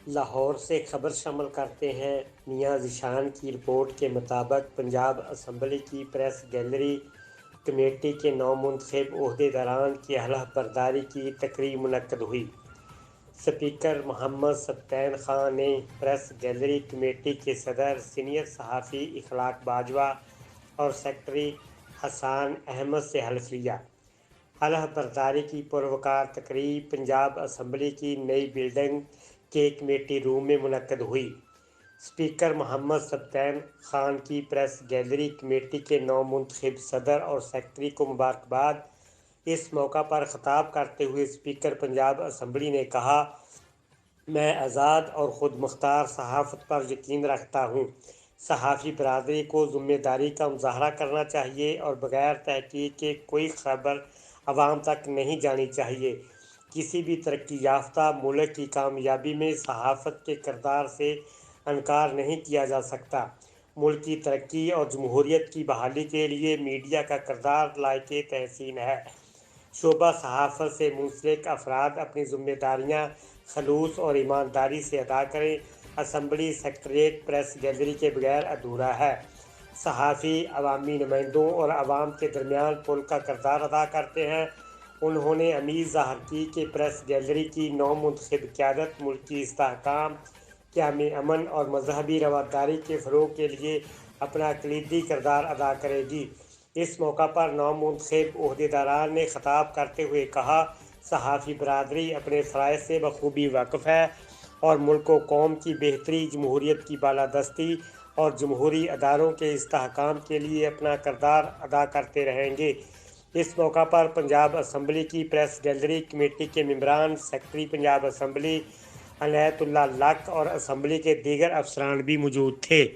لاہور سے خبر شامل کرتے ہیں۔ میاں ذیشان کی رپورٹ کے مطابق پنجاب اسمبلی کی پریس گیلری کمیٹی کے نومنتخب عہدیداران کی حلف برداری کی تقریب منعقد ہوئی۔ اسپیکر محمد سبطین خان نے پریس گیلری کمیٹی کے صدر، سینئر صحافی اخلاق باجوہ اور سیکرٹری حسان احمد سے حلف لیا۔ حلف برداری کی پروقار تقریب پنجاب اسمبلی کی نئی بلڈنگ کے کمیٹی روم میں منعقد ہوئی۔ اسپیکر محمد سبطین خان کی پریس گیلری کمیٹی کے نومنتخب صدر اور سیکرٹری کو مبارکباد۔ اس موقع پر خطاب کرتے ہوئے اسپیکر پنجاب اسمبلی نے کہا، میں آزاد اور خود مختار صحافت پر یقین رکھتا ہوں۔ صحافی برادری کو ذمہ داری کا مظاہرہ کرنا چاہیے اور بغیر تحقیق کے کوئی خبر عوام تک نہیں جانی چاہیے۔ کسی بھی ترقی یافتہ ملک کی کامیابی میں صحافت کے کردار سے انکار نہیں کیا جا سکتا۔ ملک کی ترقی اور جمہوریت کی بحالی کے لیے میڈیا کا کردار لائق تحسین ہے۔ شعبہ صحافت سے منسلک افراد اپنی ذمہ داریاں خلوص اور ایمانداری سے ادا کریں۔ اسمبلی سکریٹریٹ پریس گیلری کے بغیر ادھورا ہے۔ صحافی عوامی نمائندوں اور عوام کے درمیان پل کا کردار ادا کرتے ہیں۔ انہوں نے امید ظاہر کی کہ پریس گیلری کی نومنتخب قیادت ملکی استحکام، قیام امن اور مذہبی رواداری کے فروغ کے لیے اپنا کلیدی کردار ادا کرے گی۔ اس موقع پر نومنتخب عہدیداران نے خطاب کرتے ہوئے کہا، صحافی برادری اپنے فرائض سے بخوبی واقف ہے اور ملک و قوم کی بہتری، جمہوریت کی بالادستی اور جمہوری اداروں کے استحکام کے لیے اپنا کردار ادا کرتے رہیں گے۔ اس موقع پر پنجاب اسمبلی کی پریس گیلری کمیٹی کے ممبران، سیکرٹری پنجاب اسمبلی عنایت اللہ لق اور اسمبلی کے دیگر افسران بھی موجود تھے۔